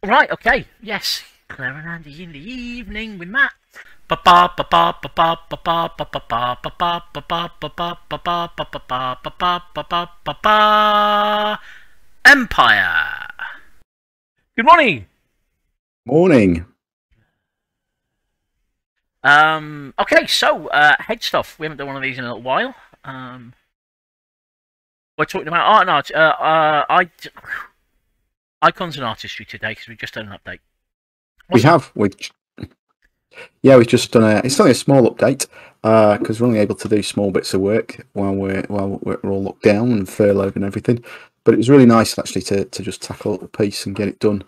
Right, okay, yes. Claire and Andy in the evening with Matt. Empire. Good morning. Morning. Okay, so Hedge stuff. We haven't done one of these in a little while. Um, we're talking about art and art. Icons and artistry today because we've just done an update. We What's up? have, which yeah, we've just done a. It's only a small update because we're only able to do small bits of work while we're all locked down and furloughed and everything. But it was really nice actually to just tackle a little piece and get it done.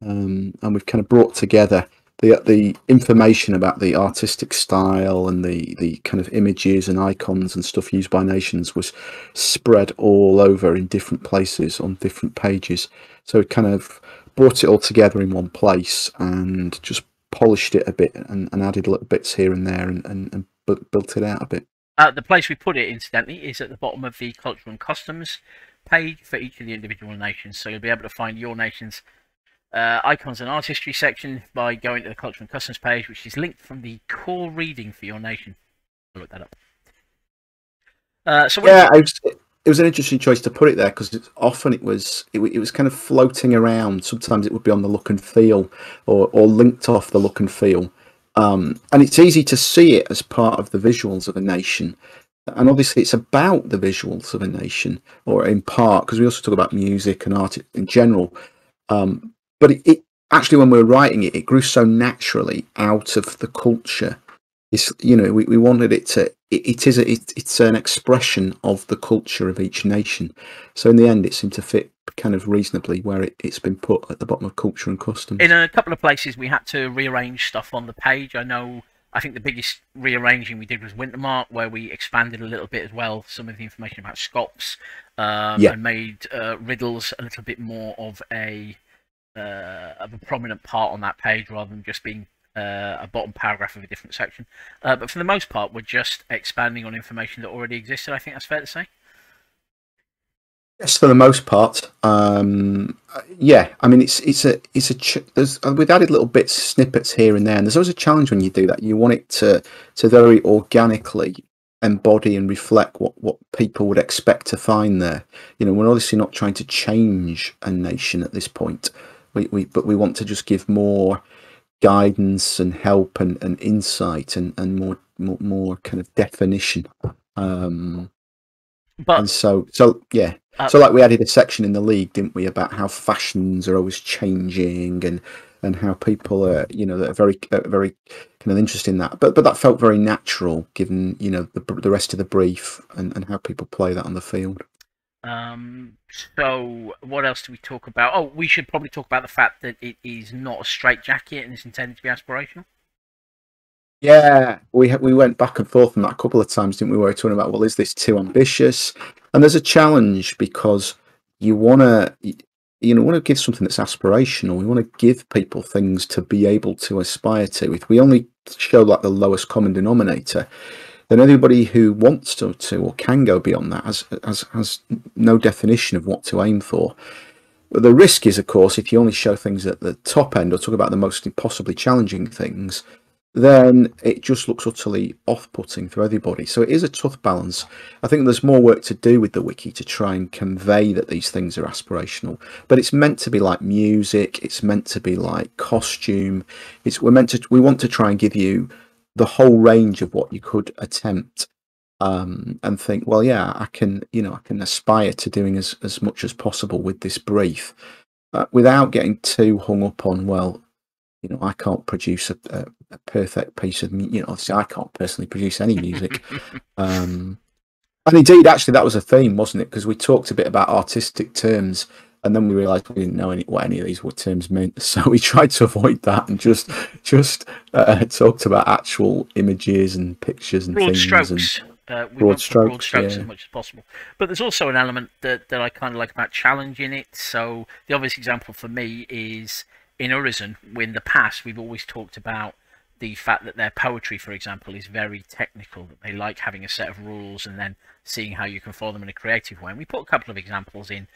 And we've kind of brought together the information about the artistic style and the kind of images and icons and stuff used by nations was spread all over in different places on different pages. So we kind of brought it all together in one place and just polished it a bit and added little bits here and there and built it out a bit. The place we put it, incidentally, is at the bottom of the cultural and customs page for each of the individual nations. So you'll be able to find your nation's icons and artistry section by going to the cultural and customs page, which is linked from the core reading for your nation. I'll look that up. So what Yeah, it was an interesting choice to put it there because often it was kind of floating around. Sometimes it would be on the look and feel or linked off the look and feel. And it's easy to see it as part of the visuals of a nation. And obviously, it's about the visuals of a nation, or in part, because we also talk about music and art in general. But it actually, when we were writing it, it grew so naturally out of the culture. It's, we wanted it to. It's an expression of the culture of each nation. So in the end, it seemed to fit kind of reasonably where it's been put at the bottom of culture and in customs. a couple of places we had to rearrange stuff on the page. I think the biggest rearranging we did was Wintermark, where we expanded a little bit as well some of the information about Scots, Yeah. and made riddles a little bit more of a prominent part on that page rather than just being a bottom paragraph of a different section. But for the most part, we're just expanding on information that already existed. I think that's fair to say. Yes, for the most part. Yeah, I mean, there's we've added little bits, snippets here and there, and there's always a challenge when you do that. You want it to very organically embody and reflect what people would expect to find there. We're obviously not trying to change a nation at this point. But we want to just give more guidance and help and insight and more kind of definition. Um, But and so yeah. uh, So like we added a section in the league, didn't we, about how fashions are always changing and how people are, that are very kind of interested in that. But that felt very natural given, the rest of the brief and how people play that on the field. um, so what else do we talk about? Oh, we should probably talk about the fact that it is not a straight jacket and it's intended to be aspirational. Yeah, we went back and forth on that a couple of times, didn't we? We were talking about, well, is this too ambitious? And there's a challenge because you wanna want to give something that's aspirational. We want to give people things to be able to aspire to. If we only show like the lowest common denominator, then anybody who wants to or can go beyond that has no definition of what to aim for. But the risk is, of course, if you only show things at the top end or talk about the most impossibly challenging things, then it just looks utterly off-putting for everybody. So it is a tough balance. I think there's more work to do with the wiki to try and convey that these things are aspirational. But it's meant to be like music. It's meant to be like costume. We want to try and give you the whole range of what you could attempt. And think, well, yeah, I can aspire to doing as much as possible with this brief, without getting too hung up on, well, I can't produce a perfect piece of obviously I can't personally produce any music. And indeed, actually, that was a theme, wasn't it? Because we talked a bit about artistic terms, and then we realised we didn't know what any of these terms meant. So we tried to avoid that and just talked about actual images and pictures and Broad things and strokes. We broad went for broad strokes. strokes as Yeah, much as possible. But there's also an element that I kind of like about challenging it. So the obvious example for me is in Urizen. In the past, we've always talked about the fact that their poetry, for example, is very technical. That they like having a set of rules and then seeing how you can follow them in a creative way. And we put a couple of examples in.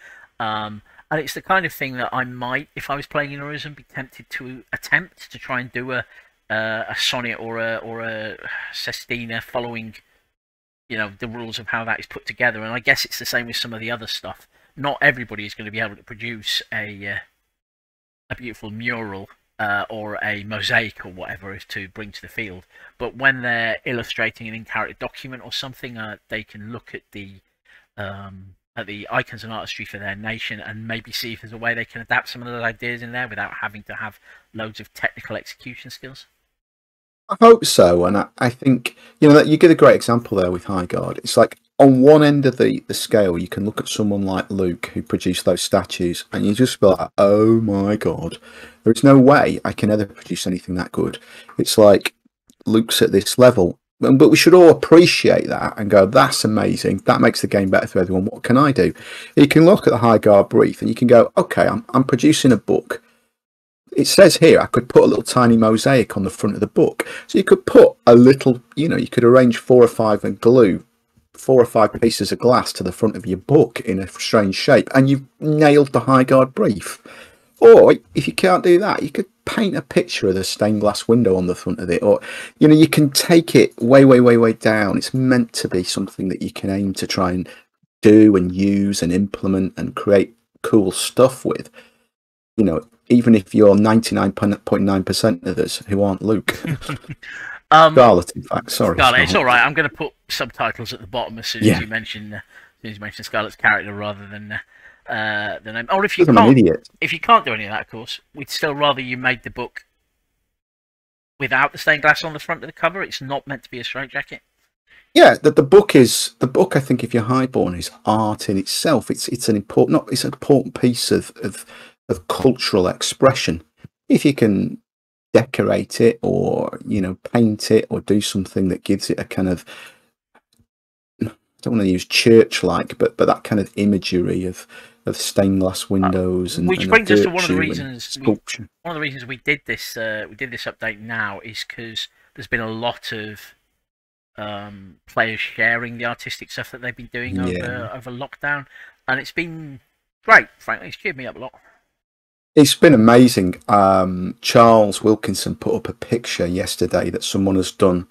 And it's the kind of thing that I might, if I was playing in Horizon, be tempted to attempt to try and do a sonnet or a sestina following, the rules of how that is put together. And I guess it's the same with some of the other stuff. Not everybody is going to be able to produce a beautiful mural or a mosaic or whatever is to bring to the field. But when they're illustrating an in-character document or something, they can look at the icons and artistry for their nation and maybe see if there's a way they can adapt some of those ideas in there without having to have loads of technical execution skills. I hope so, and I think that you get a great example there with Highguard. It's like on one end of the scale, you can look at someone like Luke who produced those statues, and you just feel like, oh my god, there is no way I can ever produce anything that good. It's like Luke's at this level, but we should all appreciate that and go, that's amazing. That makes the game better for everyone. What can I do? You can look at the Highguard brief, and you can go, okay, I'm producing a book. It says here I could put a little tiny mosaic on the front of the book. So you could put a little, you could arrange 4 or 5 and glue 4 or 5 pieces of glass to the front of your book in a strange shape, and you've nailed the Highguard brief. Or if you can't do that, you could paint a picture of the stained glass window on the front of it. Or, you can take it way, way, way, way down. It's meant to be something that you can aim to try and do and use and implement and create cool stuff with. Even if you're 99.9% of us who aren't Luke. Scarlet, in fact. Sorry, Scarlet. It's all right. I'm going to put subtitles at the bottom as soon as you mention Scarlet's character rather than the name. Or if you can't do any of that, of course, we'd still rather you made the book without the stained glass on the front of the cover. It's not meant to be a straitjacket. Yeah, the book. I think, if you're highborn, is art in itself. It's an important piece of cultural expression. If you can decorate it or paint it or do something that gives it a kind of, I don't want to use church-like, but that kind of imagery of stained glass windows which brings us to one of the reasons we did this update now is because there's been a lot of players sharing the artistic stuff that they've been doing over lockdown, and it's been great. Frankly, it's cheered me up a lot. It's been amazing. Charles Wilkinson put up a picture yesterday that someone has done.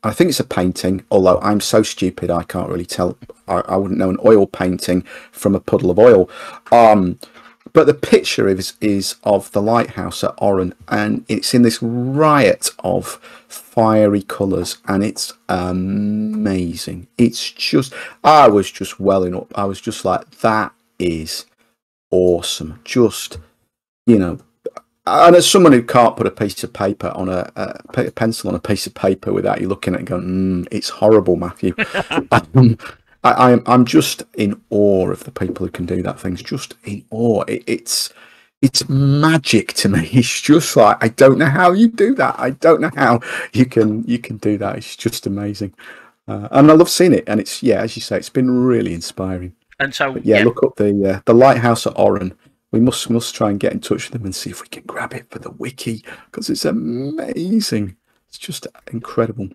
I think it's a painting, although I'm so stupid I can't really tell. I wouldn't know an oil painting from a puddle of oil. But the picture is of the lighthouse at Oran, and it's in this riot of fiery colours, and it's amazing. It's just, I was just welling up. I was just like, that is awesome. Just, and as someone who can't put a piece of paper on a pencil on a piece of paper without you looking at it and going, it's horrible, Matthew. I'm just in awe of the people who can do that. Things just in awe. It's magic to me. It's just like, I don't know how you do that. I don't know how you can do that. It's just amazing, and I love seeing it. And it's, as you say, it's been really inspiring. And so, look up the lighthouse at Oran. We must try and get in touch with them and see if we can grab it for the wiki, because it's amazing. It's just incredible.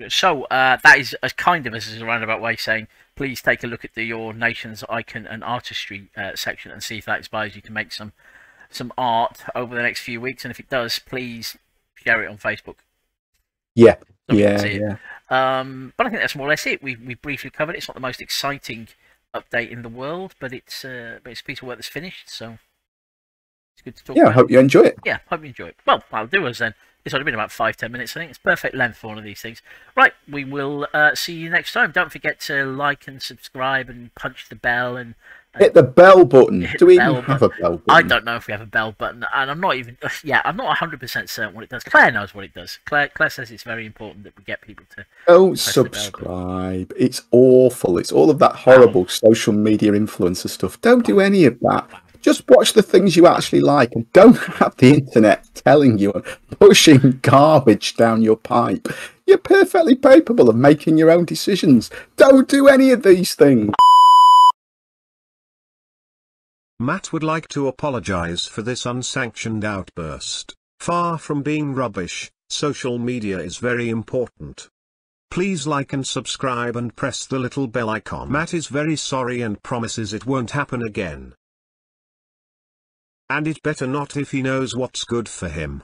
So that is as kind of as a roundabout way saying, please take a look at your nation's icon and artistry section and see if that inspires you to make some art over the next few weeks. And if it does, please share it on Facebook. Yeah. But I think that's more or less it. We briefly covered it. It's not the most exciting update in the world, but it's a piece of work that's finished, so it's good to talk about. I hope you enjoy it. Yeah, hope you enjoy it. Well, I'll do us then. It's only been about 5-10 minutes. I think it's perfect length for one of these things. Right, we will see you next time. Don't forget to like and subscribe and punch the bell and hit the bell button. Do we even have a bell button? I don't know if we have a bell button, and I'm not even. I'm not 100% certain what it does. Claire knows what it does. Claire says it's very important that we get people to. Don't subscribe. It's awful. It's all of that horrible social media influencer stuff. Don't do any of that. Just watch the things you actually like, and don't have the internet telling you and pushing garbage down your pipe. You're perfectly capable of making your own decisions. Don't do any of these things. Matt would like to apologize for this unsanctioned outburst. Far from being rubbish, social media is very important. Please like and subscribe and press the little bell icon. Matt is very sorry and promises it won't happen again. And it better not if he knows what's good for him.